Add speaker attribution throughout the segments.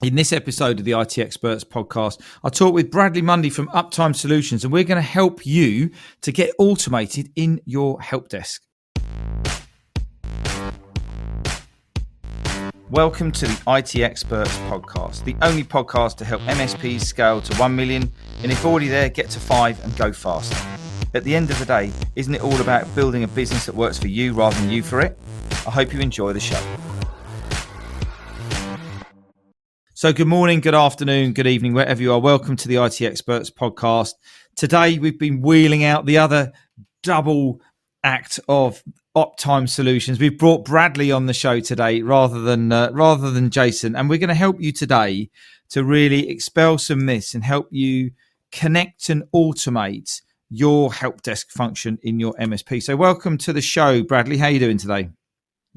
Speaker 1: In this episode of the IT Experts podcast, I talk with Bradley Munday from Uptime Solutions, and we're going to help you to get automated in your help desk. Welcome to the IT Experts podcast, the only podcast to help MSPs scale to 1 million, and if already there, get to 5 and go faster. At the end of the day, isn't it all about building a business that works for you rather than you for it? I hope you enjoy the show. So good morning, good afternoon, good evening, wherever you are. Welcome to the IT Experts podcast. Today, we've been wheeling out the other double act of Uptime Solutions. We've brought Bradley on the show today rather than Jason, and we're going to help you today to really expel some myths and help you connect and automate your help desk function in your MSP. So welcome to the show, Bradley. How are you doing today?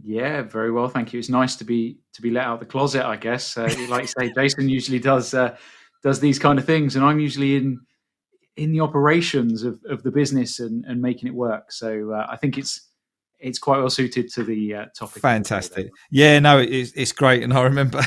Speaker 2: Yeah, very well, thank you. It's nice to be let out of the closet, I guess. Like you say, Jason usually does these kind of things, and I'm usually in the operations of the business and making it work. So I think it's quite well suited to the topic.
Speaker 1: Fantastic. Yeah, no, it's great. And I remember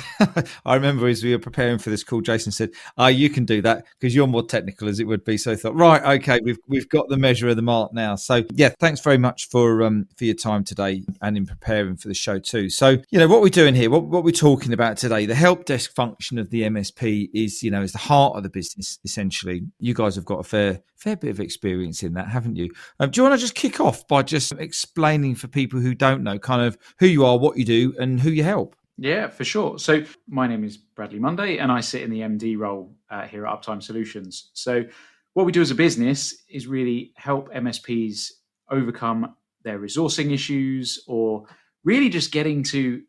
Speaker 1: as we were preparing for this call, Jason said, you can do that because you're more technical as it would be. So I thought, right, okay, we've got the measure of the mark now. So yeah, thanks very much for your time today and in preparing for the show too. So, what we're doing here, what we're talking about today, the help desk function of the MSP is the heart of the business, essentially. You guys have got a fair bit of experience in that, haven't you? Do you want to just kick off by just explaining for people who don't know kind of who you are, what you do, and who you help?
Speaker 2: Yeah, for sure. So my name is Bradley Munday, and I sit in the MD role here at Uptime Solutions. So what we do as a business is really help MSPs overcome their resourcing issues, or really just getting to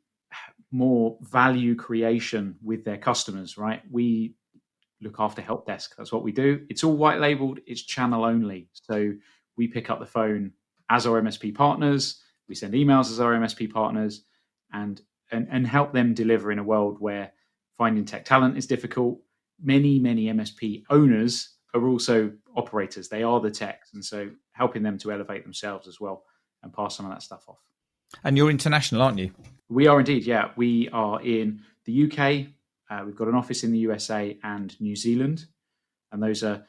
Speaker 2: more value creation with their customers, right? We look after Helpdesk. That's what we do. It's all white labeled. It's channel only. So we pick up the phone as our MSP partners. We send emails as our MSP partners, and help them deliver in a world where finding tech talent is difficult. Many MSP owners are also operators. They are the techs, and so helping them to elevate themselves as well and pass some of that stuff off.
Speaker 1: And you're international, aren't you?
Speaker 2: We are indeed. Yeah, we are in the UK. We've got an office in the USA and New Zealand, and those are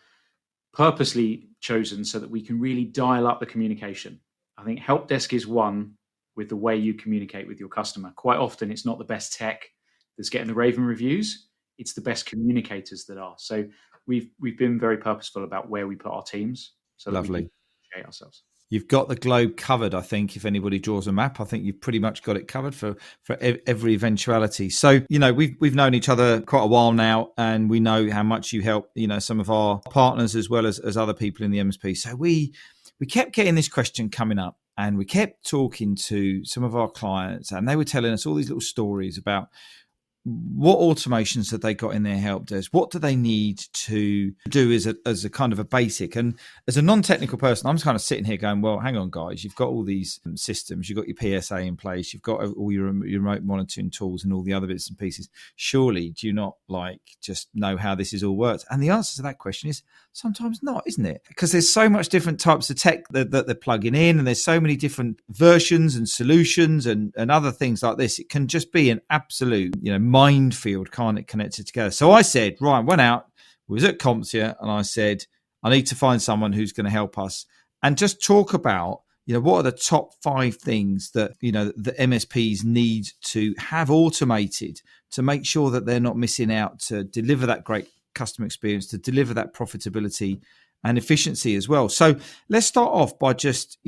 Speaker 2: purposely chosen so that we can really dial up the communication. I think Helpdesk is one with the way you communicate with your customer. Quite often, it's not the best tech that's getting the raving reviews. It's the best communicators that are. So we've been very purposeful about where we put our teams so that we can communicate ourselves.
Speaker 1: You've got the globe covered, I think. If anybody draws a map, I think you've pretty much got it covered for every eventuality. So, we've known each other quite a while now, and we know how much you help, some of our partners as well as other people in the MSP. So we kept getting this question coming up, and we kept talking to some of our clients, and they were telling us all these little stories about what automations have they got in their help desk? What do they need to do as a kind of a basic? And as a non-technical person, I'm kind of sitting here going, well, hang on, guys, you've got all these systems, you've got your PSA in place, you've got all your remote monitoring tools and all the other bits and pieces. Surely, do you not just know how this is all works? And the answer to that question is sometimes not, isn't it? Because there's so much different types of tech that they're plugging in, and there's so many different versions and solutions and other things like this. It can just be an absolute, minefield, can't it, connected together? So I said, right, went out, was at CompTIA, and I said, I need to find someone who's going to help us and just talk about, what are the top 5 things that, the MSPs need to have automated to make sure that they're not missing out, to deliver that great customer experience, to deliver that profitability and efficiency as well. So let's start off by just,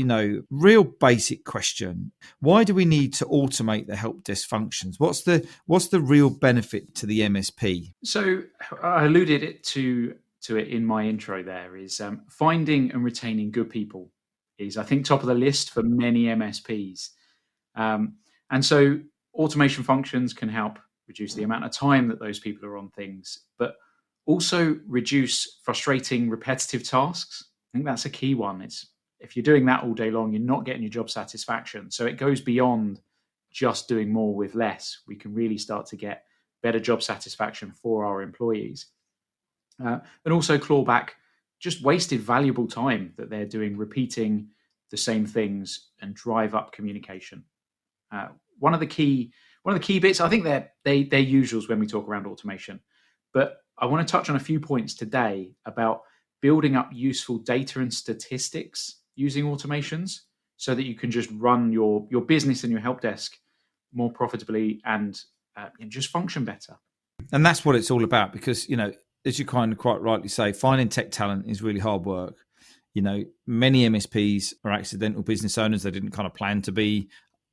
Speaker 1: real basic question. Why do we need to automate the help desk functions? What's the real benefit to the MSP?
Speaker 2: So I alluded to it in my intro there, is finding and retaining good people is, I think, top of the list for many MSPs. And so automation functions can help reduce the amount of time that those people are on things, but also reduce frustrating, repetitive tasks. I think that's a key one. It's if you're doing that all day long, you're not getting your job satisfaction. So it goes beyond just doing more with less. We can really start to get better job satisfaction for our employees. And also claw back just wasted valuable time that they're doing, repeating the same things, and drive up communication. One of the key one of the key bits. I think they're usuals when we talk around automation, but I want to touch on a few points today about building up useful data and statistics using automations so that you can just run your business and your help desk more profitably and just function better.
Speaker 1: And that's what it's all about, because, as you kind of quite rightly say, finding tech talent is really hard work. Many MSPs are accidental business owners. They didn't kind of plan to be,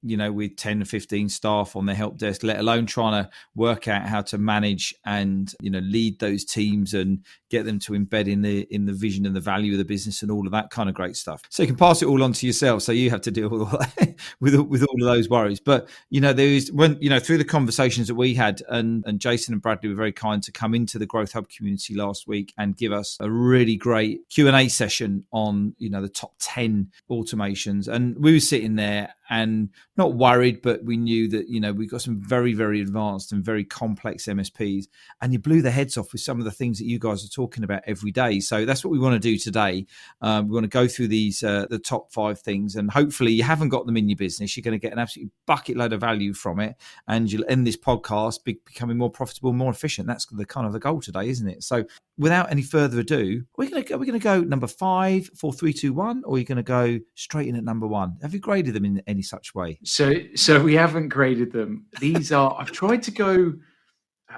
Speaker 1: with 10 or 15 staff on their help desk, let alone trying to work out how to manage and, lead those teams and get them to embed in the vision and the value of the business and all of that kind of great stuff. So you can pass it all on to yourself. So you have to deal with all that, with all of those worries. But, there is through the conversations that we had, and Jason and Bradley were very kind to come into the Growth Hub community last week and give us a really great Q&A session on, the top 10 automations. And we were sitting there and not worried, but we knew that, we've got some very, very advanced and very complex MSPs, and you blew their heads off with some of the things that you guys are talking about every day. So that's what we want to do today. We want to go through these, the top 5 things, and hopefully you haven't got them in your business. You're going to get an absolute bucket load of value from it, and you'll end this podcast becoming more profitable, more efficient. That's the kind of the goal today, isn't it? So without any further ado, we're going to go number 5, 4, 3, 2, 1, or are you going to go straight in at number 1? Have you graded them in any such way?
Speaker 2: So we haven't graded them. These are, I've tried to go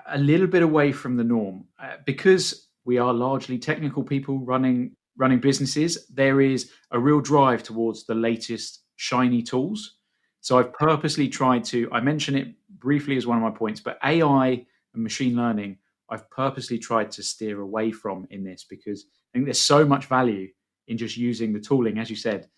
Speaker 2: a little bit away from the norm because we are largely technical people running businesses. There is a real drive towards the latest shiny tools. So I've purposely tried to, I mention it briefly as one of my points, but AI and machine learning, I've purposely tried to steer away from in this, because I think there's so much value in just using the tooling, as you said,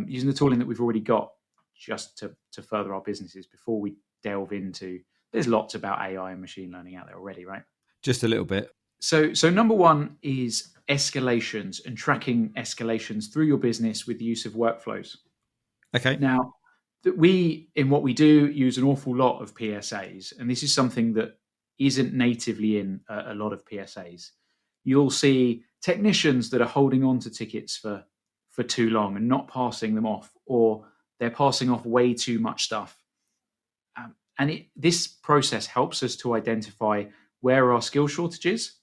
Speaker 2: using the tooling that we've already got just to further our businesses before we delve into, there's lots about AI and machine learning out there already, right?
Speaker 1: Just a little bit.
Speaker 2: So number 1 is escalations and tracking escalations through your business with the use of workflows.
Speaker 1: Okay.
Speaker 2: Now, we, in what we do, use an awful lot of PSAs, and this is something that isn't natively in a lot of PSAs. You'll see technicians that are holding on to tickets for too long and not passing them off, or they're passing off way too much stuff. This process helps us to identify where our skill shortage is.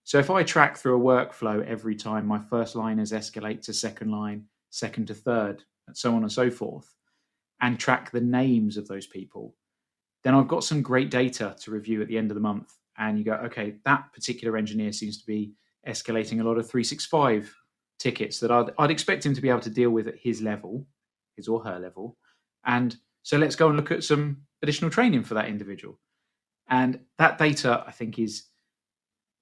Speaker 2: So if I track through a workflow every time my first liners escalate to second line, second to third, and so on and so forth, and track the names of those people, then I've got some great data to review at the end of the month. And you go, okay, that particular engineer seems to be escalating a lot of 365 tickets that I'd expect him to be able to deal with at his level, his or her level. And so let's go and look at some additional training for that individual. And that data, I think, is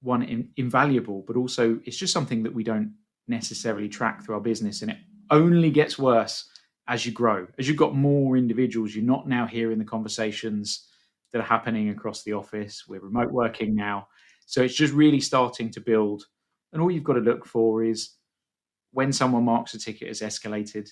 Speaker 2: one, invaluable, but also it's just something that we don't necessarily track through our business. And it only gets worse as you grow. As you've got more individuals, you're not now hearing the conversations that are happening across the office. We're remote working now. So it's just really starting to build. And all you've got to look for is when someone marks a ticket as escalated,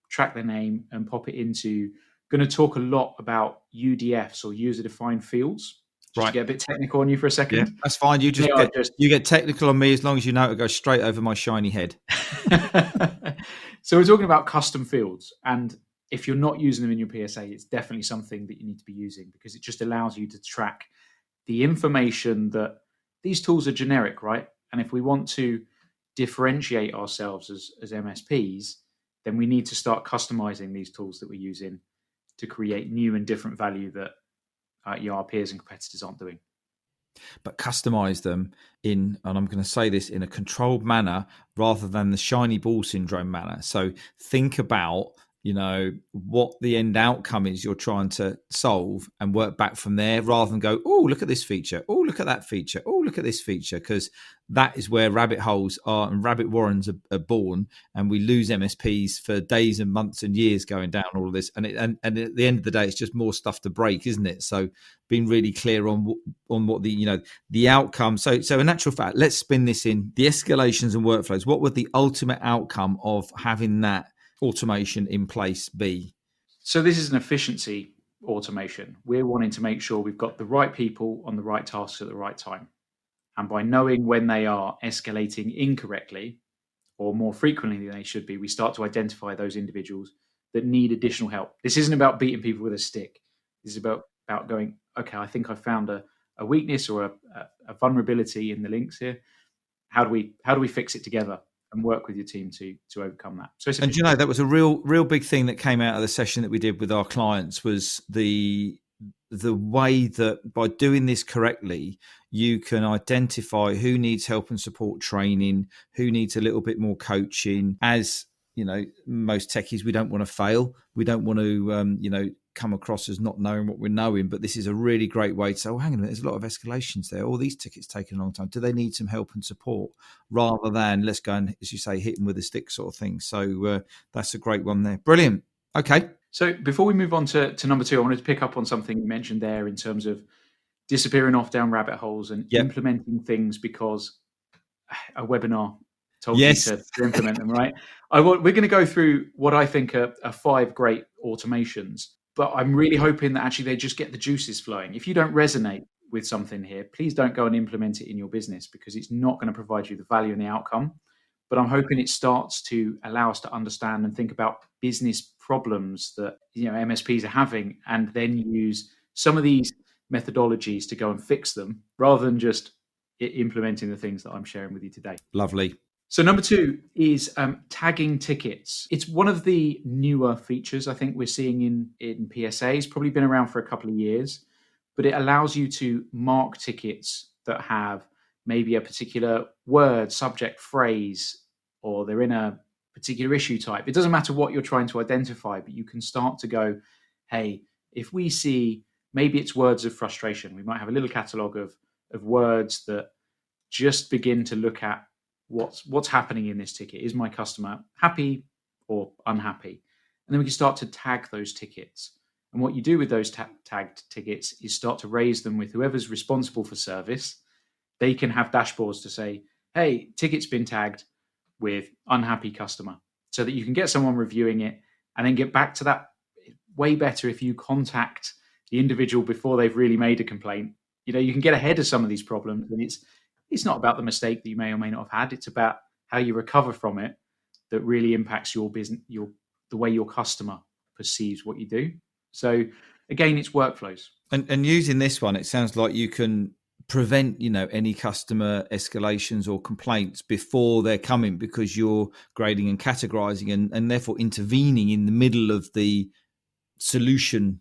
Speaker 2: track their name and pop it into, going to talk a lot about UDFs, or user-defined fields. Just to get a bit technical on you for a second.
Speaker 1: Yeah, that's fine. You get technical on me as long as you know it goes straight over my shiny head.
Speaker 2: So we're talking about custom fields. And if you're not using them in your PSA, it's definitely something that you need to be using, because it just allows you to track the information that these tools are generic, right? And if we want to differentiate ourselves as MSPs, then we need to start customizing these tools that we're using to create new and different value that our peers and competitors aren't doing.
Speaker 1: But customize them in, and I'm going to say this, in a controlled manner rather than the shiny ball syndrome manner. So think about, what the end outcome is you're trying to solve, and work back from there, rather than go, oh, look at this feature. Oh, look at that feature. Oh, look at this feature. Because that is where rabbit holes are and rabbit warrens are born, and we lose MSPs for days and months and years going down all of this. And at the end of the day, it's just more stuff to break, isn't it? So being really clear on what the outcome. So in actual fact, let's spin this in the escalations and workflows. What would the ultimate outcome of having that automation in place be?
Speaker 2: So this is an efficiency automation. We're wanting to make sure we've got the right people on the right tasks at the right time. And by knowing when they are escalating incorrectly, or more frequently than they should be, we start to identify those individuals that need additional help. This isn't about beating people with a stick. This is about going, okay, I think I found a weakness or a vulnerability in the links here. How do we fix it together and work with your team to overcome that? So it's
Speaker 1: And that was a real big thing that came out of the session that we did with our clients, was the way that by doing this correctly, you can identify who needs help and support training, who needs a little bit more coaching. As most techies, we don't want to fail. We don't want to, come across as not knowing what we're knowing. But this is a really great way to say, oh, hang on a minute, there's a lot of escalations there. All these tickets taking a long time. Do they need some help and support? Rather than let's go and, as you say, hit them with a stick sort of thing. So that's a great one there. Brilliant. Okay.
Speaker 2: So before we move on to number 2, I wanted to pick up on something you mentioned there in terms of disappearing off down rabbit holes and implementing things because a webinar told you to implement them, right? We're going to go through what I think are 5 great automations, but I'm really hoping that actually they just get the juices flowing. If you don't resonate with something here, please don't go and implement it in your business, because it's not going to provide you the value and the outcome. But I'm hoping it starts to allow us to understand and think about business problems that MSPs are having, and then use some of these methodologies to go and fix them, rather than just implementing the things that I'm sharing with you today.
Speaker 1: Lovely.
Speaker 2: So number 2 is tagging tickets. It's one of the newer features I think we're seeing in PSA. It's probably been around for a couple of years, but it allows you to mark tickets that have maybe a particular word, subject, phrase, or they're in a particular issue type. It doesn't matter what you're trying to identify, but you can start to go, hey, if we see, maybe it's words of frustration, we might have a little catalogue of words that just begin to look at what's happening in this ticket. Is my customer happy or unhappy? And then we can start to tag those tickets. And what you do with those tagged tickets is start to raise them with whoever's responsible for service. They can have dashboards to say, hey, ticket's been tagged with unhappy customer, so that you can get someone reviewing it and then get back to that. Way better if you contact the individual before they've really made a complaint. You can get ahead of some of these problems, and it's not about the mistake that you may or may not have had. It's about how you recover from it that really impacts your business, the way your customer perceives what you do. So again, it's workflows.
Speaker 1: And using this one, it sounds like you can prevent any customer escalations or complaints before they're coming, because you're grading and categorising and therefore intervening in the middle of the solutioning,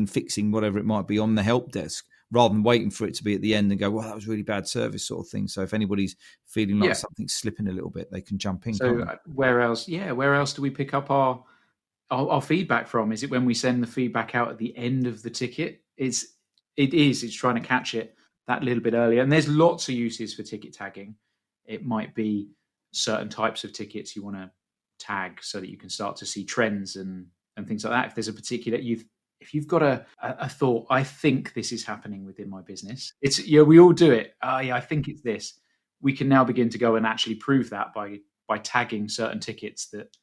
Speaker 1: fixing, whatever it might be, on the help desk, rather than waiting for it to be at the end and go, well, that was really bad service sort of thing. So if anybody's feeling like something's slipping a little bit, they can jump in.
Speaker 2: So where else do we pick up our feedback from? Is it when we send the feedback out at the end of the ticket? It's trying to catch it that little bit earlier. And there's lots of uses for ticket tagging. It might be certain types of tickets you want to tag so that you can start to see trends and things like that. If there's a particular, if you've got a thought, I think this is happening within my business. It's we all do it. I think it's this. We can now begin to go and actually prove that by tagging certain tickets that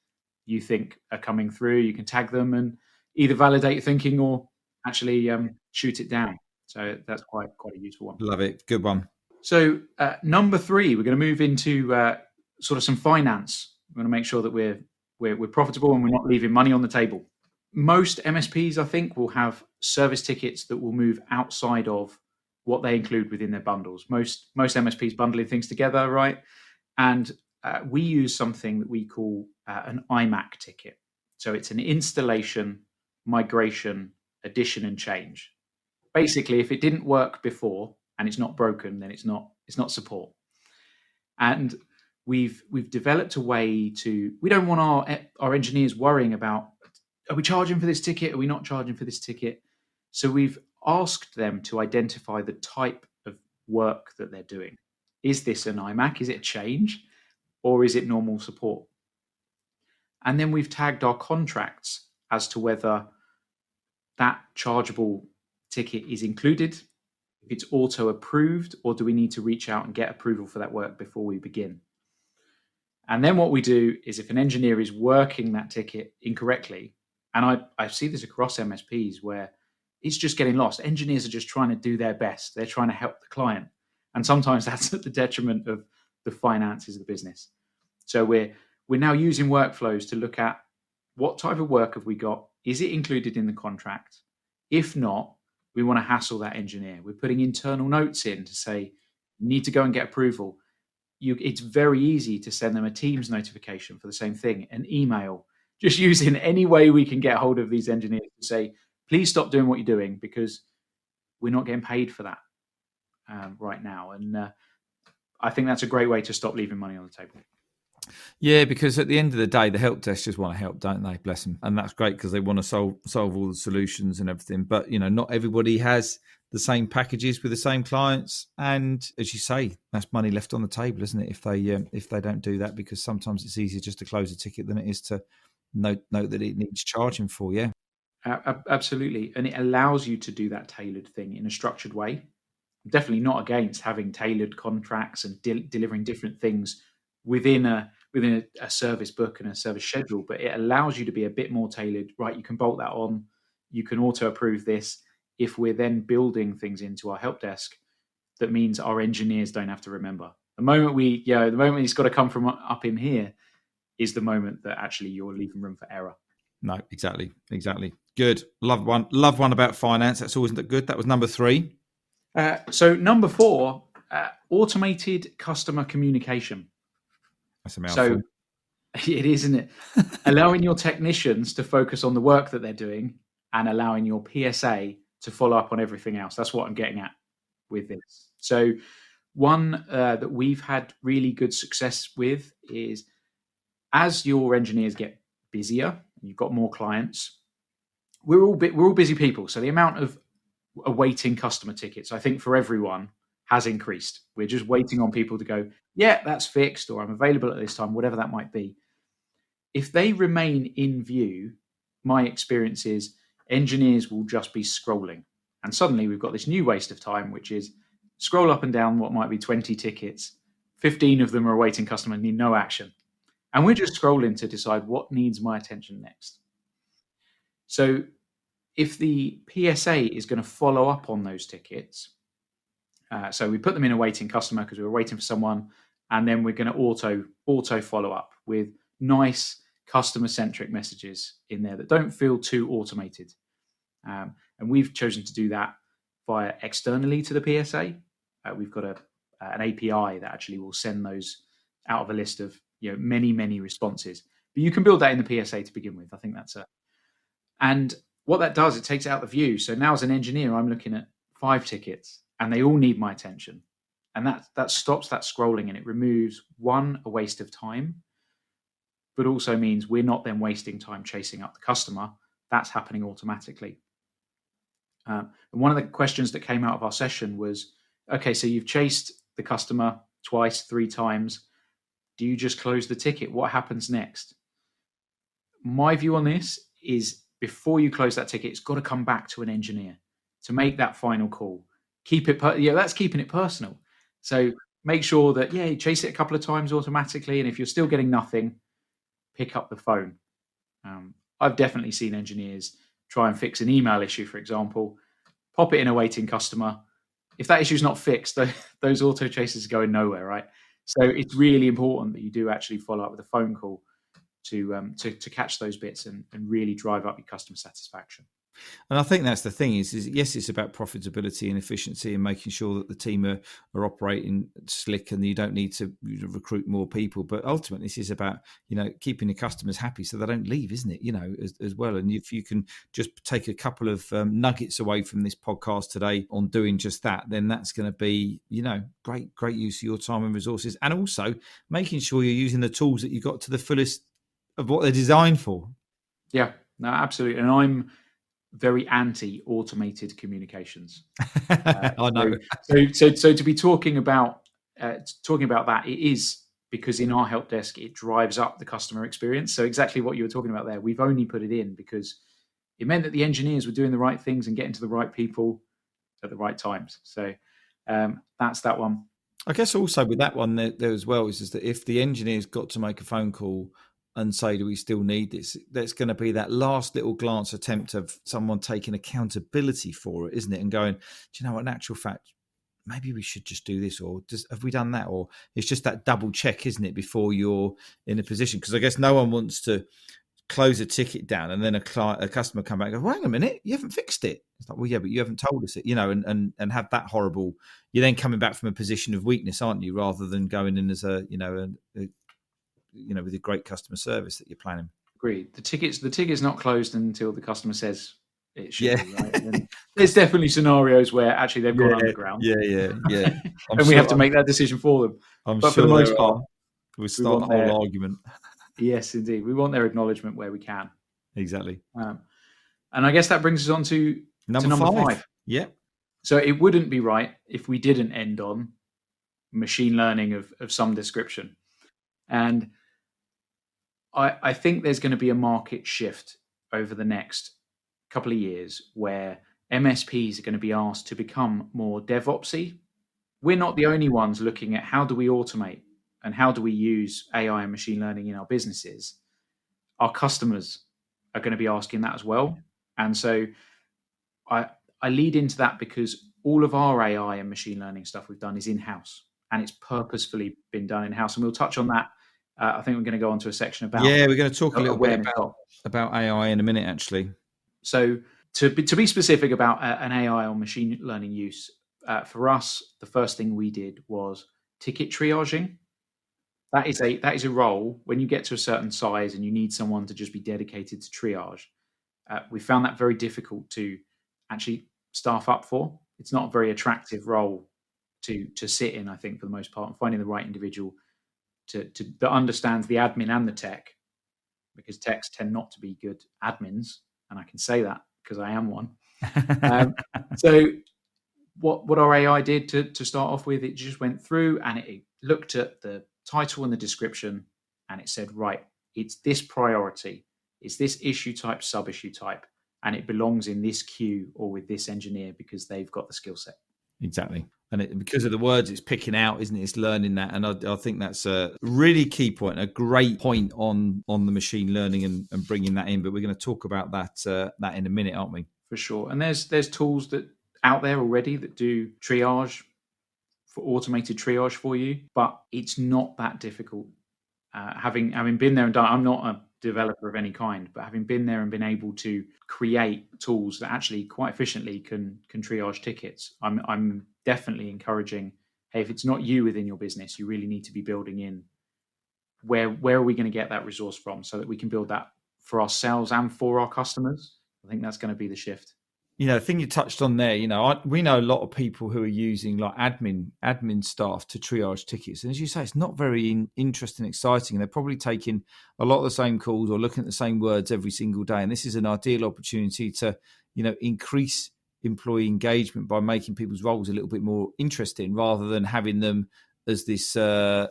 Speaker 2: you think are coming through. You can tag them and either validate your thinking or actually shoot it down. So that's quite a useful one.
Speaker 1: Love it. Good one.
Speaker 2: So number 3, we're going to move into sort of some finance. We're going to make sure that we're profitable and we're not leaving money on the table. Most MSPs, I think, will have service tickets that will move outside of what they include within their bundles. Most MSPs bundling things together, right? And we use something that we call an IMAC ticket. So it's an installation, migration, addition, and change. Basically, if it didn't work before and it's not broken, then it's not support. And we've developed a way to. We don't want our engineers worrying about, are we charging for this ticket? Are we not charging for this ticket? So we've asked them to identify the type of work that they're doing. Is this an IMAC? Is it a change? Or is it normal support? And then we've tagged our contracts as to whether that chargeable ticket is included, if it's auto approved, or do we need to reach out and get approval for that work before we begin? And then what we do is, if an engineer is working that ticket incorrectly, and I see this across MSPs where it's just getting lost. Engineers are just trying to do their best. They're trying to help the client. And sometimes that's at the detriment of the finances of the business. So we're now using workflows to look at what type of work have we got? Is it included in the contract? If not, we want to hassle that engineer. We're putting internal notes in to say, you need to go and get approval. It's very easy to send them a Teams notification for the same thing, an email, just using any way we can get hold of these engineers to say, please stop doing what you're doing because we're not getting paid for that right now. And I think that's a great way to stop leaving money on the table.
Speaker 1: Yeah, because at the end of the day, the help desk just want to help, don't they? Bless them. And that's great because they want to solve all the solutions and everything. But, not everybody has the same packages with the same clients. And as you say, that's money left on the table, isn't it? If they don't do that, because sometimes it's easier just to close a ticket than it is to note that it needs charging for. Yeah.
Speaker 2: Absolutely. And it allows you to do that tailored thing in a structured way. I'm definitely not against having tailored contracts and delivering different things within a service book and a service schedule, but it allows you to be a bit more tailored. Right, you can bolt that on, you can auto approve this. If we're then building things into our help desk, that means our engineers don't have to remember. The moment it's got to come from up in here is the moment that actually you're leaving room for error.
Speaker 1: No, exactly. Good. Love one about finance. That's always good. That was number 3.
Speaker 2: So number 4, automated customer communication.
Speaker 1: That's a mouthful.
Speaker 2: So it is, isn't it? Allowing your technicians to focus on the work that they're doing and allowing your PSA to follow up on everything else. That's what I'm getting at with this. So one that we've had really good success with is, as your engineers get busier and you've got more clients, we're all busy people. So the amount of awaiting customer tickets, I think, for everyone has increased. We're just waiting on people to go, yeah, that's fixed, or I'm available at this time, whatever that might be. If they remain in view, my experience is engineers will just be scrolling. And suddenly we've got this new waste of time, which is scroll up and down what might be 20 tickets. 15 of them are awaiting customer, need no action. And we're just scrolling to decide what needs my attention next. So if the PSA is going to follow up on those tickets, so we put them in a waiting customer because we were waiting for someone, and then we're going to auto follow up with nice customer-centric messages in there that don't feel too automated. And we've chosen to do that via externally to the PSA. We've got an API that actually will send those out of a list of many responses. But you can build that in the PSA to begin with. I think that's and what that does, it takes out the view. So now as an engineer, I'm looking at 5 tickets and they all need my attention. And that stops that scrolling, and it removes, one, a waste of time, but also means we're not then wasting time chasing up the customer. That's happening automatically. And one of the questions that came out of our session was, okay, so you've chased the customer twice, 3 times. Do you just close the ticket? What happens next? My view on this is, before you close that ticket, it's got to come back to an engineer to make that final call. Keep it, that's keeping it personal. So make sure that, you chase it a couple of times automatically. And if you're still getting nothing, pick up the phone. I've definitely seen engineers try and fix an email issue, for example, pop it in a waiting customer. If that issue is not fixed, those auto chases are going nowhere, right? So it's really important that you do actually follow up with a phone call to catch those bits and really drive up your customer satisfaction.
Speaker 1: And I think that's the thing is yes, it's about profitability and efficiency and making sure that the team are operating slick and you don't need to recruit more people. But ultimately, this is about, keeping the customers happy so they don't leave, isn't it? As well. And if you can just take a couple of nuggets away from this podcast today on doing just that, then that's going to be, great use of your time and resources. And also making sure you're using the tools that you've got to the fullest of what they're designed for.
Speaker 2: Yeah, no, absolutely. And I'm very anti-automated communications.
Speaker 1: I know.
Speaker 2: So to be talking about that, it is because in our help desk it drives up the customer experience. So exactly what you were talking about there, we've only put it in because it meant that the engineers were doing the right things and getting to the right people at the right times. So that's that one.
Speaker 1: I guess also with that one there as well is that if the engineer's got to make a phone call and say, do we still need this? There's going to be that last little glance attempt of someone taking accountability for it, isn't it? And going, do you know what, in actual fact, maybe we should just do this, or have we done that? Or it's just that double check, isn't it, before you're in a position? Because I guess no one wants to close a ticket down, and then a customer come back and go, "Well, hang a minute, you haven't fixed it." It's like, well, yeah, but you haven't told us it, and have that horrible. You're then coming back from a position of weakness, aren't you? Rather than going in as with a great customer service that you're planning.
Speaker 2: Agreed. The ticket's not closed until the customer says it should
Speaker 1: Yeah.
Speaker 2: be, right? And there's definitely scenarios where actually they've gone underground.
Speaker 1: Yeah.
Speaker 2: And we have to make that decision for them. But for the most part,
Speaker 1: we start a whole argument.
Speaker 2: Yes, indeed. We want their acknowledgement where we can.
Speaker 1: Exactly.
Speaker 2: And I guess that brings us on to number five.
Speaker 1: Yeah.
Speaker 2: So it wouldn't be right if we didn't end on machine learning of some description. And I think there's going to be a market shift over the next couple of years where MSPs are going to be asked to become more DevOpsy. We're not the only ones looking at how do we automate and how do we use AI and machine learning in our businesses. Our customers are going to be asking that as well. And so I lead into that because all of our AI and machine learning stuff we've done is in-house, and it's purposefully been done in-house. And we'll touch on that. I think we're going to go on to a section about...
Speaker 1: Yeah, we're going to talk a little bit about AI in a minute, actually.
Speaker 2: So to be specific about an AI or machine learning use, for us, the first thing we did was ticket triaging. That is a role when you get to a certain size and you need someone to just be dedicated to triage. We found that very difficult to actually staff up for. It's not a very attractive role to sit in, I think, for the most part, and finding the right individual that understands the admin and the tech, because techs tend not to be good admins, and I can say that because I am one. So what our AI did to start off with, it just went through and it looked at the title and the description, and it said, right, it's this priority, it's this issue type, sub-issue type, and it belongs in this queue or with this engineer because they've got the skill set.
Speaker 1: Exactly. And because of the words it's picking out, isn't it? It's learning that. And I think that's a really key point, a great point on the machine learning and bringing that in. But we're going to talk about that in a minute, aren't we?
Speaker 2: For sure. And there's tools that out there already that do triage, for automated triage for you, but it's not that difficult. Having been there and done, I'm not a developer of any kind, but having been there and been able to create tools that actually quite efficiently can triage tickets, I'm definitely encouraging, hey, if it's not you within your business, you really need to be building in where are we going to get that resource from so that we can build that for ourselves and for our customers. I think that's going to be the shift.
Speaker 1: The thing you touched on there, we know a lot of people who are using like admin staff to triage tickets. And as you say, it's not very interesting, exciting. They're probably taking a lot of the same calls or looking at the same words every single day. And this is an ideal opportunity to, increase employee engagement by making people's roles a little bit more interesting rather than having them as this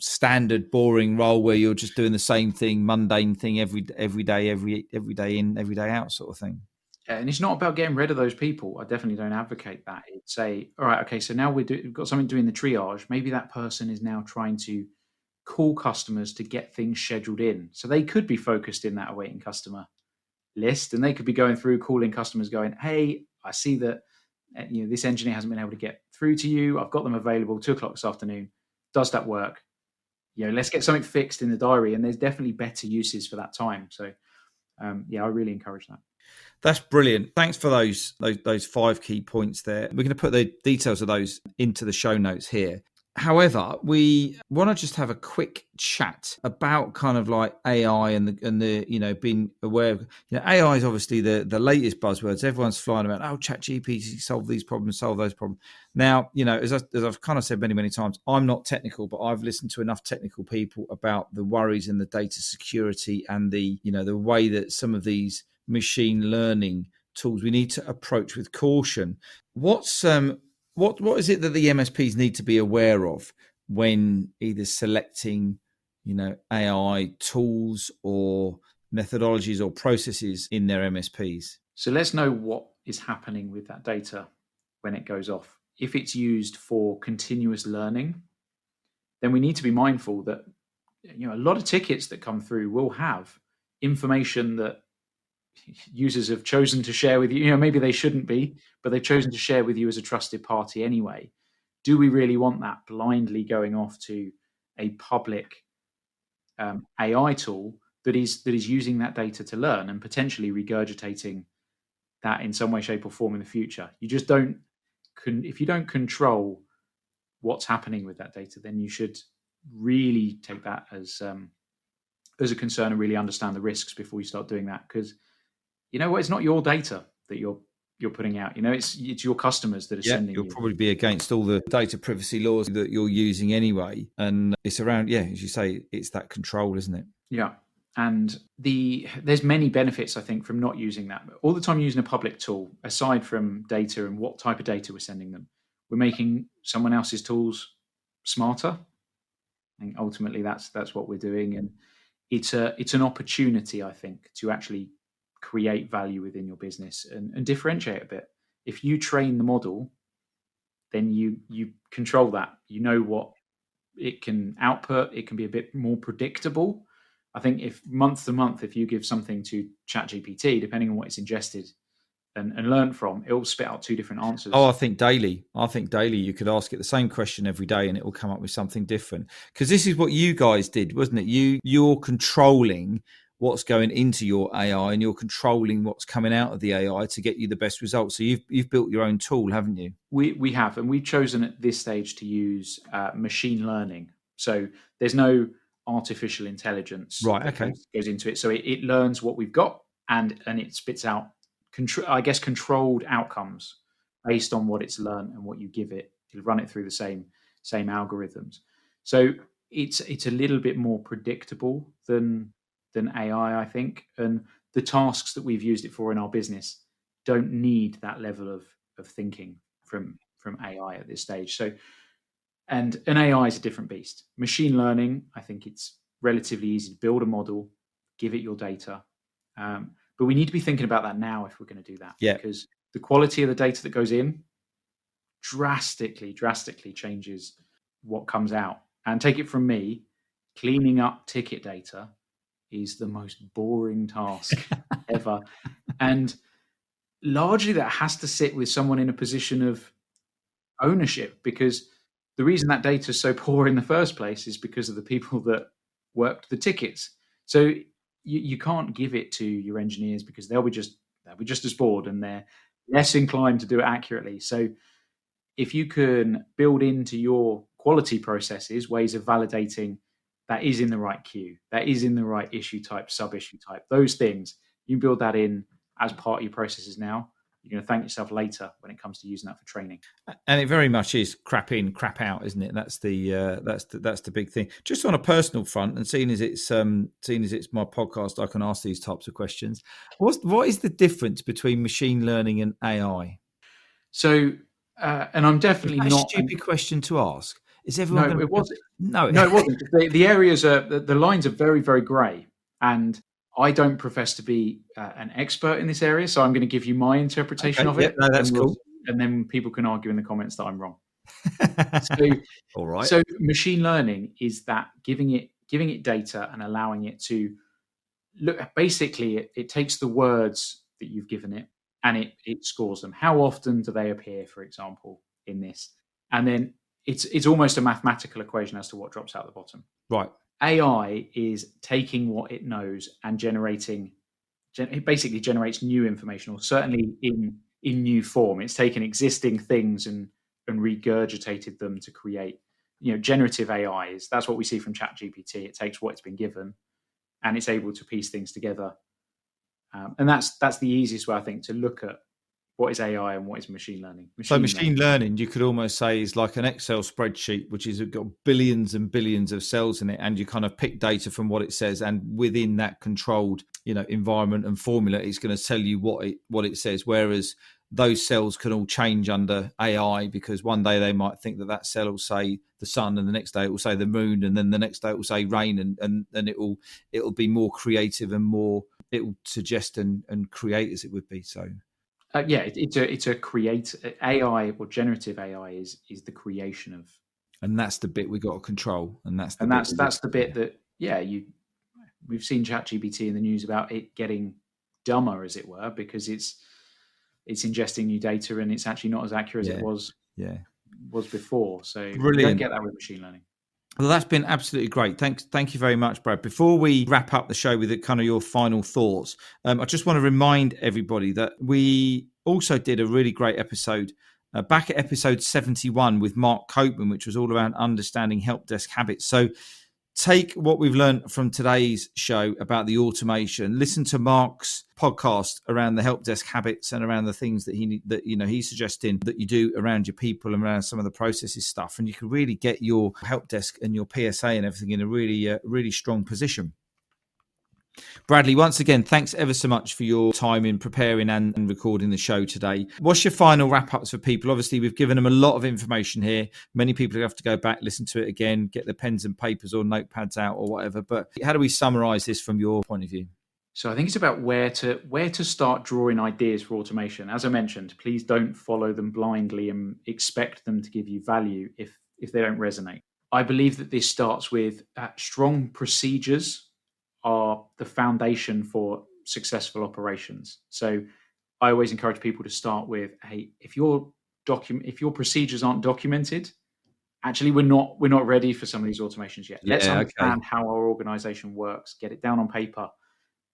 Speaker 1: standard boring role where you're just doing the same thing, mundane thing every day in, every day out sort of thing.
Speaker 2: And it's not about getting rid of those people. I definitely don't advocate that. It's say, all right, okay, so now we've got something doing the triage. Maybe that person is now trying to call customers to get things scheduled in. So they could be focused in that awaiting customer list, and they could be going through calling customers going, hey, I see that this engineer hasn't been able to get through to you. I've got them available 2:00 this afternoon. Does that work? Let's get something fixed in the diary. And there's definitely better uses for that time. So I really encourage that.
Speaker 1: That's brilliant. Thanks for those 5 key points there. We're going to put the details of those into the show notes here. However, we want to just have a quick chat about kind of like AI and the being aware of, AI is obviously the latest buzzwords. Everyone's flying about, ChatGPT solve these problems, solve those problems. Now, as I've kind of said many, many times, I'm not technical, but I've listened to enough technical people about the worries in the data security and the way that some of these machine learning tools we need to approach with caution. What is it that the MSPs need to be aware of when either selecting, AI tools or methodologies or processes in their MSPs?
Speaker 2: So let's know what is happening with that data when it goes off. If it's used for continuous learning, then we need to be mindful that a lot of tickets that come through will have information that users have chosen to share with you. Maybe they shouldn't be, but they've chosen to share with you as a trusted party anyway. Do we really want that blindly going off to a public AI tool that is using that data to learn and potentially regurgitating that in some way, shape, or form in the future. You just don't if you don't control what's happening with that data, then you should really take that as a concern and really understand the risks before you start doing that. Because you know what, it's not your data that you're putting out. You know, it's your customers that are sending
Speaker 1: you'll
Speaker 2: you.
Speaker 1: probably be against all the data privacy laws that you're using anyway. And it's around, as you say, it's that control, isn't it?
Speaker 2: Yeah. And there's many benefits, I think, from not using that. All the time using a public tool, aside from data and what type of data we're sending them, we're making someone else's tools smarter. And ultimately that's what we're doing. And it's an opportunity, I think, to actually create value within your business and differentiate a bit. If you train the model, then you control that. You know what it can output. It can be a bit more predictable. I think if month to month, if you give something to ChatGPT, depending on what it's ingested and learned from, it will spit out 2 different answers.
Speaker 1: I think daily you could ask it the same question every day and it will come up with something different. Because this is what you guys did, wasn't it? You're controlling what's going into your AI and you're controlling what's coming out of the AI to get you the best results. So you've built your own tool, haven't you?
Speaker 2: We have, and we've chosen at this stage to use machine learning. So there's no artificial intelligence that goes into it. So it learns what we've got and it spits out controlled outcomes based on what it's learned and what you give it. It'll run it through the same algorithms. So it's a little bit more predictable than AI, I think. And the tasks that we've used it for in our business don't need that level of thinking from AI at this stage. So, and an AI is a different beast. Machine learning, I think it's relatively easy to build a model, give it your data. But we need to be thinking about that now if we're going to do that.
Speaker 1: Yeah.
Speaker 2: Because the quality of the data that goes in drastically changes what comes out. And take it from me, cleaning up ticket data is the most boring task ever. And largely that has to sit with someone in a position of ownership, because the reason that data is so poor in the first place is because of the people that worked the tickets. So you can't give it to your engineers because they'll be just as bored and they're less inclined to do it accurately. So if you can build into your quality processes ways of validating that is in the right queue, that is in the right issue type, sub-issue type, those things, you build that in as part of your processes now, you're going to thank yourself later when it comes to using that for training.
Speaker 1: And it very much is crap in, crap out, isn't it? That's the big thing. Just on a personal front, and seeing as it's my podcast, I can ask these types of questions. What is the difference between machine learning and AI?
Speaker 2: So, and I'm definitely not
Speaker 1: a stupid question to ask. Is everyone?
Speaker 2: No, it wasn't.
Speaker 1: No,
Speaker 2: it wasn't. The areas are the lines are very, very grey, and I don't profess to be an expert in this area, so I'm going to give you my interpretation of it.
Speaker 1: No, that's cool.
Speaker 2: And then people can argue in the comments that I'm wrong.
Speaker 1: All right.
Speaker 2: So machine learning is that giving it data and allowing it to look. Basically, it takes the words that you've given it and it scores them. How often do they appear, for example, in this? And then it's almost a mathematical equation as to what drops out the bottom.
Speaker 1: Right.
Speaker 2: AI is taking what it knows and it basically generates new information, or certainly in new form. It's taken existing things and regurgitated them to create, generative AIs. That's what we see from ChatGPT. It takes what it's been given and it's able to piece things together. And that's the easiest way, I think, to look at what is AI and what is machine learning.
Speaker 1: Machine learning, you could almost say, is like an Excel spreadsheet, which has got billions and billions of cells in it, and you kind of pick data from what it says, and within that controlled, environment and formula, it's going to tell you what it says. Whereas those cells can all change under AI, because one day they might think that cell will say the sun, and the next day it will say the moon, and then the next day it will say rain, and it'll be more creative and more, it will suggest and create as it would be. So.
Speaker 2: It's a create AI, or generative AI is the creation of,
Speaker 1: and that's the bit we got to control, and that's the
Speaker 2: bit that we've seen ChatGPT in the news about it getting dumber, as it were, because it's ingesting new data and it's actually not as accurate as it was before. So
Speaker 1: brilliant.
Speaker 2: you don't get that with machine learning.
Speaker 1: Well, that's been absolutely great. Thank you very much, Brad. Before we wrap up the show with kind of your final thoughts, I just want to remind everybody that we also did a really great episode back at episode 71 with Mark Copeman, which was all around understanding help desk habits. So take what we've learned from today's show about the automation, listen to Mark's podcast around the help desk habits and around the things that he's suggesting that you do around your people and around some of the processes stuff. And you can really get your help desk and your PSA and everything in a really strong position. Bradley, once again, thanks ever so much for your time in preparing and recording the show today. What's your final wrap-ups for people? Obviously, we've given them a lot of information here. Many people have to go back, listen to it again, get their pens and papers or notepads out or whatever. But how do we summarise this from your point of view?
Speaker 2: So I think it's about where to start drawing ideas for automation. As I mentioned, please don't follow them blindly and expect them to give you value if they don't resonate. I believe that this starts with strong procedures are the foundation for successful operations. So I always encourage people to start with, hey, if your procedures aren't documented, actually we're not ready for some of these automations yet. Let's understand how our organization works, get it down on paper,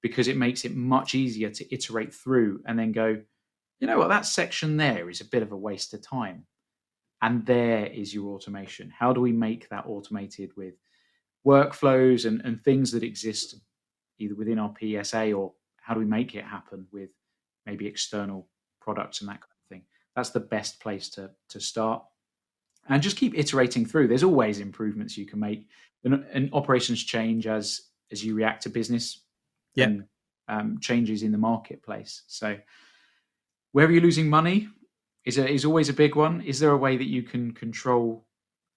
Speaker 2: because it makes it much easier to iterate through and then go, you know what, that section there is a bit of a waste of time. And there is your automation. How do we make that automated with workflows and things that exist either within our PSA, or how do we make it happen with maybe external products and that kind of thing? That's the best place to start. And just keep iterating through. There's always improvements you can make. And operations change as you react to business and changes in the marketplace. So where are you losing money is always a big one. Is there a way that you can control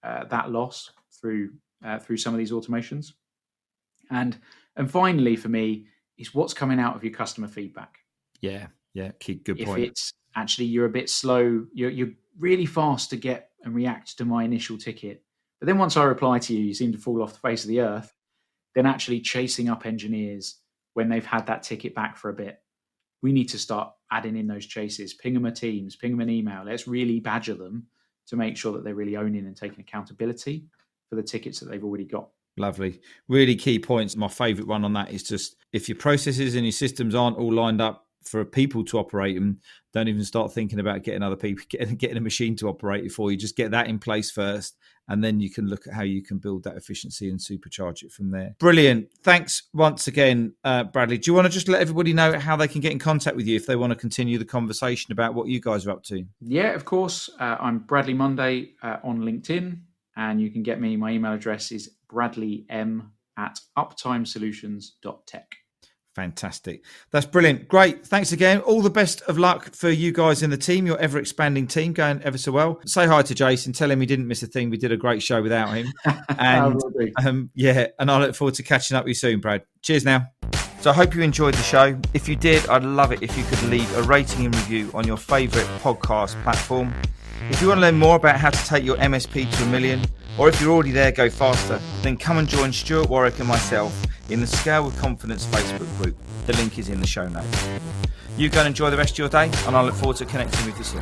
Speaker 2: that loss through some of these automations? And finally, for me, is what's coming out of your customer feedback.
Speaker 1: Yeah, good point.
Speaker 2: If it's actually you're a bit slow, you're really fast to get and react to my initial ticket, but then once I reply to you, you seem to fall off the face of the earth, then actually chasing up engineers when they've had that ticket back for a bit. We need to start adding in those chases, ping them a Teams, ping them an email. Let's really badger them to make sure that they're really owning and taking accountability for the tickets that they've already got.
Speaker 1: Lovely. Really key points. My favourite one on that is just if your processes and your systems aren't all lined up for people to operate them, don't even start thinking about getting other people, getting a machine to operate it for you. Just get that in place first, and then you can look at how you can build that efficiency and supercharge it from there. Brilliant. Thanks once again, Bradley. Do you want to just let everybody know how they can get in contact with you if they want to continue the conversation about what you guys are up to?
Speaker 2: Yeah, of course. I'm Bradley Munday on LinkedIn, and you can get me. My email address is bradleym@uptimesolutions.tech.
Speaker 1: Fantastic. That's brilliant. Great. Thanks again. All the best of luck for you guys in the team, your ever expanding team, going ever so well. Say hi to Jason. Tell him he didn't miss a thing. We did a great show without him. And and I look forward to catching up with you soon, Brad. Cheers now. So I hope you enjoyed the show. If you did, I'd love it if you could leave a rating and review on your favourite podcast platform. If you want to learn more about how to take your MSP to $1 million, or if you're already there, go faster, then come and join Stuart Warwick and myself in the Scale with Confidence Facebook group. The link is in the show notes. You go and enjoy the rest of your day, and I look forward to connecting with you soon.